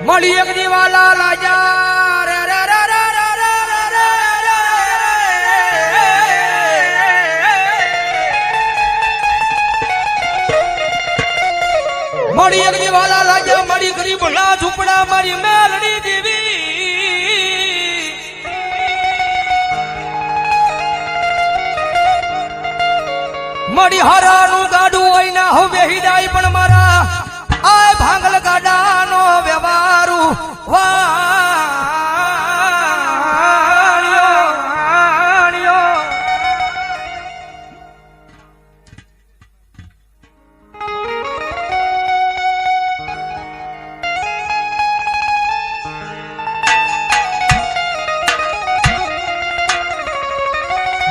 મળી એક દીવાલા લાજા રે રે રે રે રે રે મળી એક દીવાલા લાજા મળી ગરીબ ના ઝૂંપડા મારી મેલડી દેવી મળી હરાનું ગાડું હોય ના હવે હિદાય પણ મારા આય ભાંગલ ગાડાનો વ્યવહારુ વાણ્યો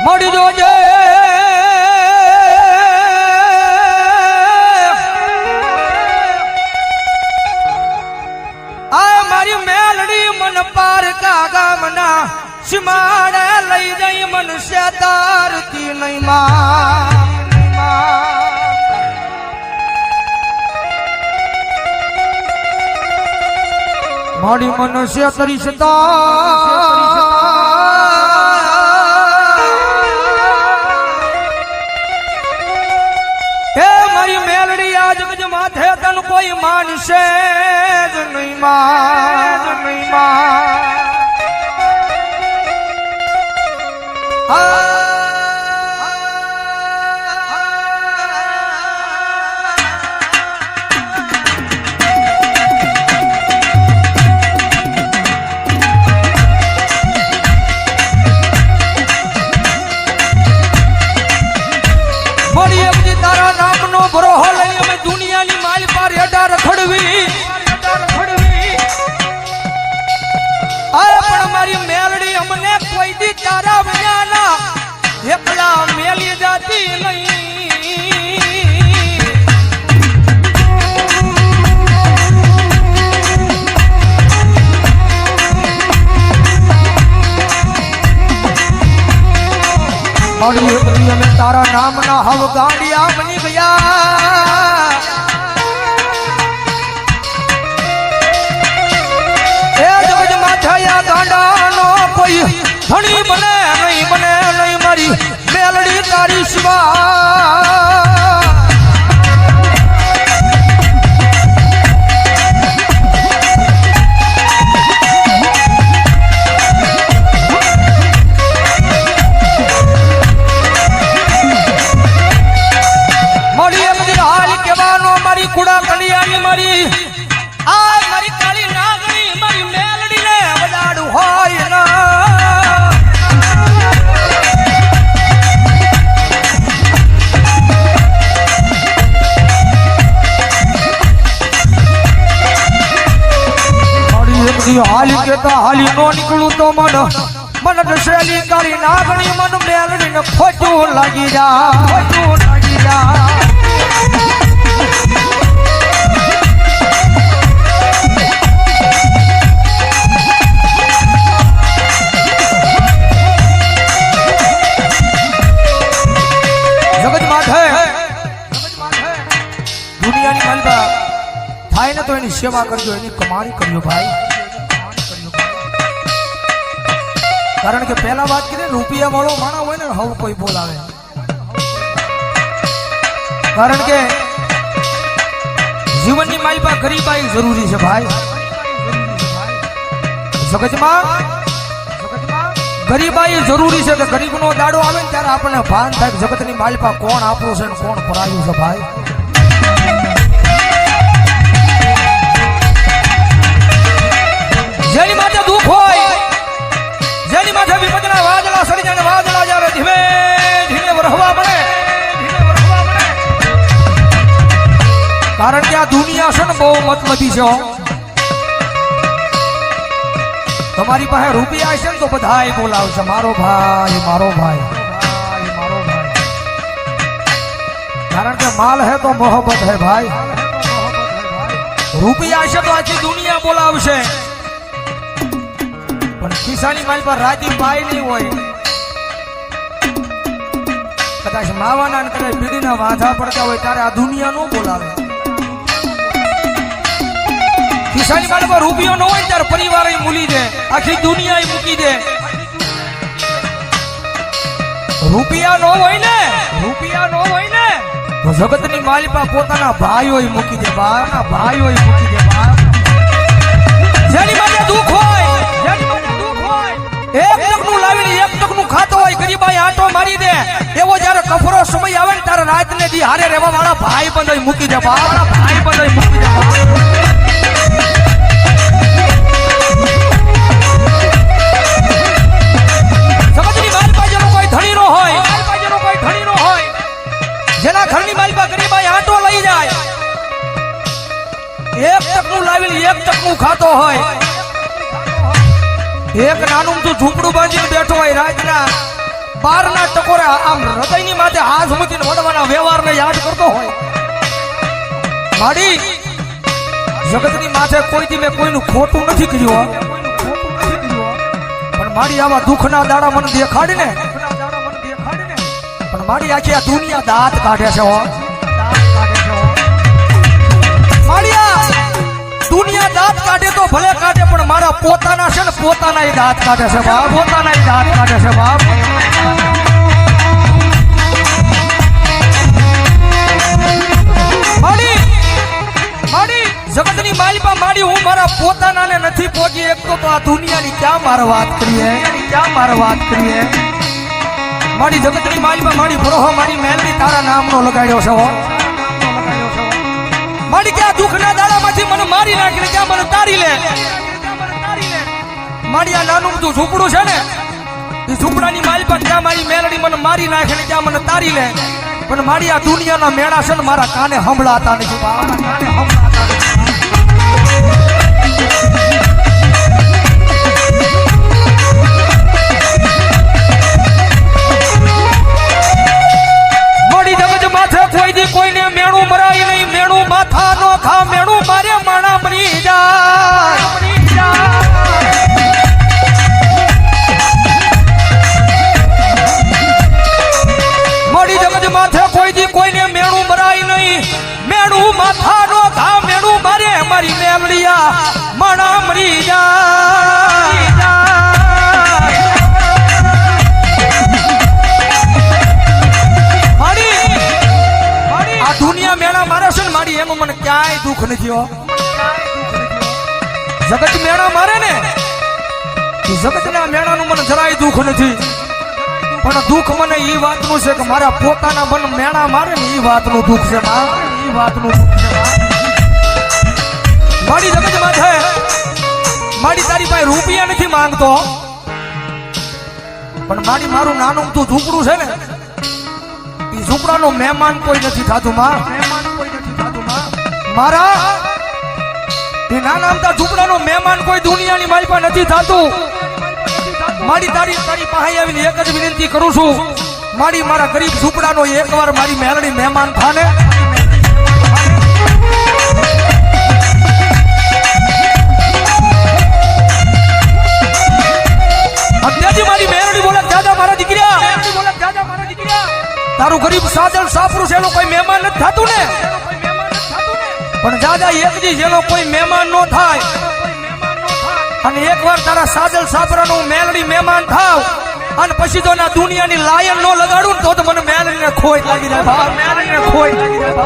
મળી જોજે ગામના સિમાડે લઈ જઈ મનુષ્ય તારતી નહીં મારી મનુષ્ય તરીશતા હે મારી મેલડી આજ ગજ માથે તન કોઈ માનશે જ નહીં તારા નામનો ભરોહો લઈ અમે દુનિયાની માલ પર હેઠા રખડવી પણ મારી મેલડી અમને કોઈ દી તારા વિનાના એકલા મેલી જાતી નહીં અમે તારા નામના હવ ગાડિયા બની ગયા એ જગત માથાયા ગાંડાનો કોઈ ધણી બને નહીં મારી મેલડી તારી શિવા કુડા કલિયાની મારી આ મારી કાળી નાગણી મારી મેલડી ને વડાડું હોય ના મારી એકદી હાલી કેતા હાલી નો નીકળું તો મન દશેલી કાળી નાગણી મન મેલડી ને ખોટું લાગી જા દુનિયાની માલબા થાય ને તો એની સેવા કરજો એની કમાણી કરજો ભાઈ કારણ કે પહેલા વાત કરીએ રૂપિયા વાળો માણસ હોય ને હવે કોઈ બોલાવે કારણ કે જીવનની માલબા ગરીબાઈ જરૂરી છે ભાઈ જગતમાં ગરીબાઈ જરૂરી છે કે ગરીબનો દાડો આવે ને ત્યારે આપણને ભાન થાય જગતની માલબા કોણ આપણું છે ને કોણ પરાયું છે ભાઈ જેની માથે દુઃખ હોય જેની માથે વિપદના વાદળા સડી જાય વાદળા જ્યારે ધીમે ધીમે વરહવા પડે કારણ કે આ દુનિયા છે ને બહુ મતલબી છે તમારી પાસે રૂપિયા છે ને તો બધાય બોલાવશે મારો ભાઈ કારણ કે માલ હે તો મોહબ્બત હે ભાઈ રૂપિયા છે તો આખી દુનિયા બોલાવશે પણ ખિસ્સાની માલ પર રાજી પાય નહીં હોય કદાચ માવાના ને કદાચ બીડીના વાંધા પડતા હોય ત્યારે આ દુનિયા નો બોલાવે શાની માલ પર રૂપિયો ન હોય ત્યારે પરિવાર મૂલી દે, આખી દુનિયા મૂકી દે. રૂપિયા નો હોય ને તો જગતની માલિપા પોતાના ભાઈઓ મૂકી દે, ભાઈઓ મૂકી દે. જેની માટે દુઃખ હોય એક ટકનું લાવીને એક ટકનું ખાતો હોય, ગરીબાઈ આટો મારી દે, એવો જયારે કફરો સમય આવે ને ત્યારે રાત ને દી હારે રહેવા વાળા ભાઈ બંધ મૂકી દે, ભાઈ બંધ મૂકી દે. જગતની માલિપા જેનો કોઈ ધણી નો હોય, જેના ઘરની માલિપા ગરીબાઈ આટો લઈ જાય, એક ટકનું લાવીને એક ટકનું ખાતો હોય, એક નાનું તું ઝૂંપડું બાંધીને બેઠો હોય, રાતના 12 ટકોરે આમ હૃદયની માથે હાથ મૂકીને વડવાના વ્યવહારને યાદ કરતો હોય. માડી જગતની માથે કોઈથી મેં કોઈનું ખોટું નથી કર્યું, પણ માડી આવા દુઃખના દાડા મને દેખાડીને, પણ મારી આખી આ દુનિયા દાંત કાઢે છે. દુનિયા દાંત કાઢે તો ભલે કાઢે, પણ મારા પોતાના છે ને પોતાના દાંત કાઢે છે બાપ, પોતાના દાંત કાઢે છે બાપ. જગતની માલિપા માડી હું મારા પોતાનાને નથી પહોંચી એકતો તો આ દુનિયાની ક્યાં મારે વાત કરીએ, મારી જગતની માલિપા મારી ભરોહો મારી મહેલની તારા નામનો લગાડ્યો છે. મારી ક્યાં દુઃખના દાડામાંથી મને મારી નાખીને ક્યાં મને તારી લે. મારી આ નાનું બધું ઝૂંપડું છે ને, એ ઝૂંપડાની માલિપા ક્યાં મારી મેલડી મને મારી નાખીને ક્યાં મને તારી લે, પણ મારી આ દુનિયાના મેળા છે ને મારા કાને સંભળાતા નથી. કોઈને મેણું મરાય નહીં, મેણું માથા નો ખા, મેણું મારે માણા મરી જાય. મોડી જગત માથે કોઈથી કોઈને મેણું મરાય નહીં, મેણું માથા નો ખા, મેણું મારે મારી મેલડિયા માણા મરી જાય. દુનિયા મેળા મારે છે ને મારી, એમાં મને ક્યાંય દુઃખ નથી. જગત મેળા મારે ને, જગતના મેળાનું મને જરાય દુઃખ નથી, પણ દુઃખ મને એ વાતનું છે કે મારા પોતાના મન મેળા મારે ને એ વાતનું દુઃખ છે. મારી જગત માથે મારી તારી પાસે રૂપિયા નથી માંગતો, પણ મારી મારું નાનું તું ઝૂંપડું છે ને, ઝૂંપડાનો મહેમાન કોઈ નથી થતું. મારા એ નાના અમથા ઝૂંપડાનો મહેમાન કોઈ દુનિયાની મારી પાસે નથી થતું. મારી તારી પાસે આવીને એક જ વિનંતી કરું છું, મારી મારા ગરીબ ઝૂંપડાનો એકવાર મારી મેલડી મહેમાન થાને. અત્યારથી મારી મેલડી બોલે, દાદા મારા દીકરા, તારું ગરીબ સાજલ સાપરું છે, એનો કોઈ મહેમાન નથી થતું ને, પણ દાદા એક દી જેનો કોઈ મહેમાન નો થાય અને એકવાર તારા સાજલ સાપરાનું મેલડી મહેમાન થાવ અને પછી તો ના દુનિયાની લાયન નો લગાડું તો મને મેલડીને ખોઈ લાગી જાય, મેલડીને ખોઈ લાગી જાય.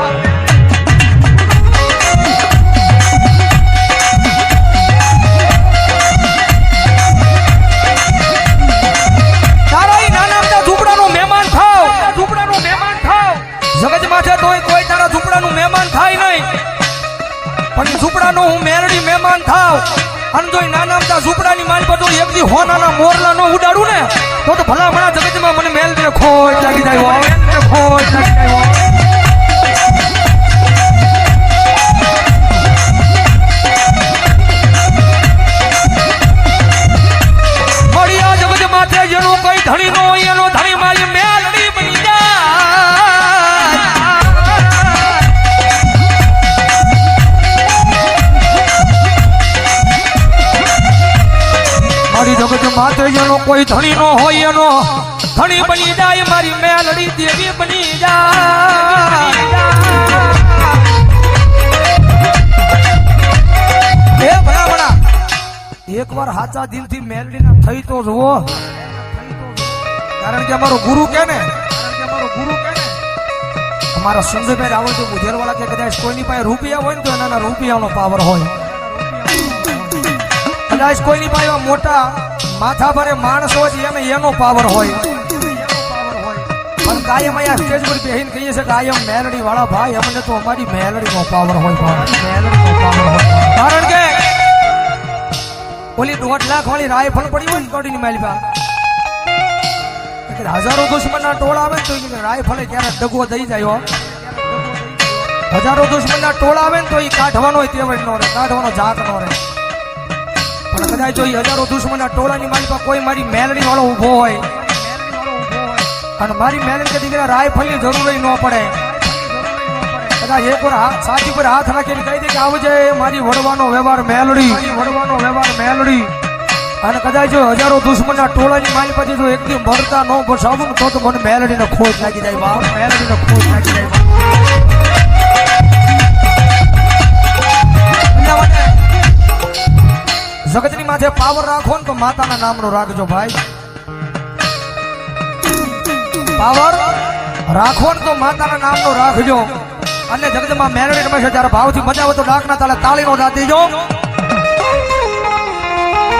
જગત માથે તો કોઈ તારા ઝૂંપડાનું મહેમાન થાય નહીં, પણ ઝૂંપડાનો હું મેલડી મહેમાન થાવ અને જો નાના અમથા ઝૂંપડાની માલ પર એક દી હોનાના મોરલા નો ઉડાડું ને તો ભલામણા જગતમાં મને મેલડીને ખોટ લાગી જાય, ખોટ લાગી જાય. મળ્યા જગત માથે જેનો કોઈ ધણી નો હોય એનો ધણી મારી મેલડી બની જાય. મારી જગત માથે જેનો કોઈ ધણી નો હોય એનો ધણી બની જાય, મારી મેલડી દેવી બની જાય. એકવાર સાચા દિલથી મેલડીના થઈ તો જુઓ, કારણ કે અમારો ગુરુ કે ને, અમારા સંજયભાઈ રાવળ જો મુજેરવાળા કે કદાચ કોઈની પાસે રૂપિયા હોય ને તો એના રૂપિયાનો પાવર હોય, કદાચ કોઈની પાસે મોટા માથા ભરે માણસ હોય એને એનો પાવર હોય, પણ કાયમ અહીંયા સ્ટેજ પર બેહીને કહીએ છે કાયમ મેલડી વાળા ભાઈ અમને તો અમારી મેલડીનો પાવર હોય, મેલડીનો પાવર હોય, કારણ કે ઓલી 1.5 લાખ વાળી રાયફળ પડી હોય ને કડીની માલપા હજારો દુશ્મનના ટોળા આવે ને તો રાયફળે ક્યારે ડગવો દઈ જાય, હજારો દુશ્મનના ટોળા આવે ને તો એ કાઢવાનો તેવડ નો રહે, કાઢવાનો જાત નો રહે, પણ કદાચ જો હજારો દુશ્મનના ટોળાની માલપા કોઈ મારી મેલડી વાળો ઉભો હોય અને મારી મેલડી કે દીકરા રાયફળની જરૂર ન પડે, કદાચ એક વાર સાચી પર હાથ રાખીને કહી દે કે આવજે મારી વડવાનો વ્યવહાર મેલડી, વડવાનો વ્યવહાર મેલડી, અને કદાચ જો હજારો દુશ્મનના ટોળાની મારી પછી જો એકદમ ભરતા ન બસાવું તો મને મેલડીને ખોટ લાગી જાય બાપ, મેલડીને ખોટ લાગી જાય બાપ. જગતની માથે પાવર રાખો ને તો માતાના નામનો રાખજો ભાઈ, પાવર રાખો ને તો માતાના નામનો રાખજો, અને જગતમાં મેલડી રમે છે ત્યારે ભાવથી મજા આવે તો ડાકના તાલે તાળીનો દાદ દેજો,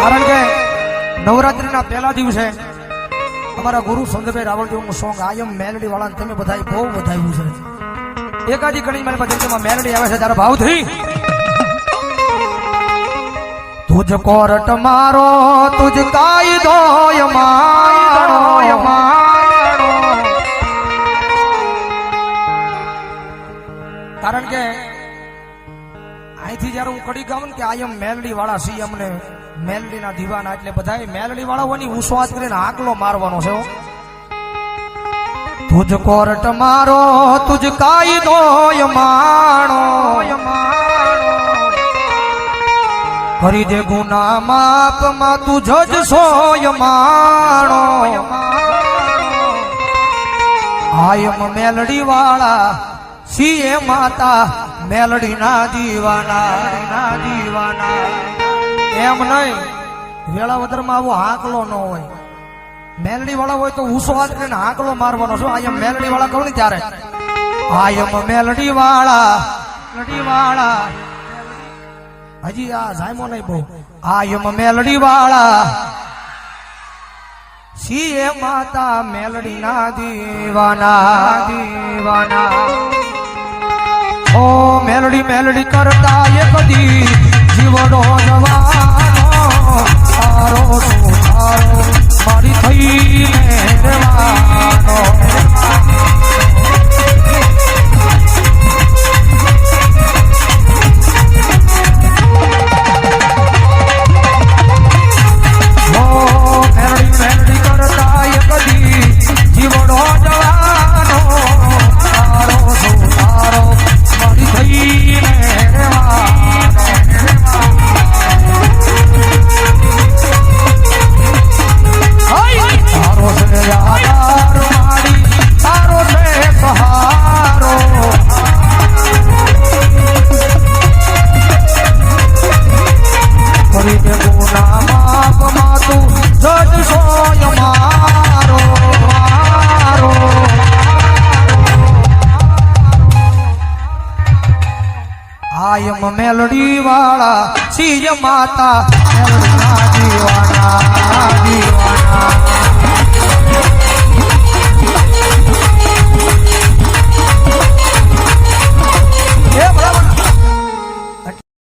કારણ કે નવરાત્રીના પહેલા દિવસે અમારા ગુરુ સંજયભાઈ રાવળદેવનું સોંગ આયમ મેલડી વાળાને તમે બધા બહુ વધાવ્યું છે, એકાદી ઘણી મારી પાસે મેલડી આવે છે ત્યારે ભાવથી તુજ કોરટ મારો તુજ કાયદો મારો, કારણ કે અહીંથી જયારે હું કડી ગાઉં ને કે આયમ મેલડી વાળા સી અમને મેલડીના દીવાના, એટલે બધા મેલડી વાળાઓની ઉસ્વાદ કરીને આકલો મારવાનો છે, તુજ કોરટ મારો તુજ કાયદો માણો, કરી દે ગુના માપ માં તું જજ સોય માણો, આયમ મેલડી વાળા સીએ માતા મેલડી ના દીવાના, એમ નહીં વેળાવદર માં આવો હાકલો ન હોય, મેલડી વાળા હોય તો ઉસો હાથ કરીને હાકલો મારવાનો છો, આયમ મેલડી વાળા કહું ને ત્યારે આયમ મેલડી વાળા હજી આ જાયમો નહીં બહુ, આયમ મેલડી વાળા સીએ માતા મેલડી ના દીવાના, ઓ મેલડી મેલડી કરતા એ કદી જીવડો જવાનો, તારો તારો મારી થઈને રહેવાનો, ઓ મેલડી મેલડી કરતા એ કદી જીવડો જવાનો, તારો તારો મારી થઈને રહેવાનો, તારો છે આધાર મારી, તારો છે સહારો, કરી દે ગુના માપ માં તું જજ સોય મારો, આયમ મેલડી વાળા સીય માતા મેલડી ના દીવાના.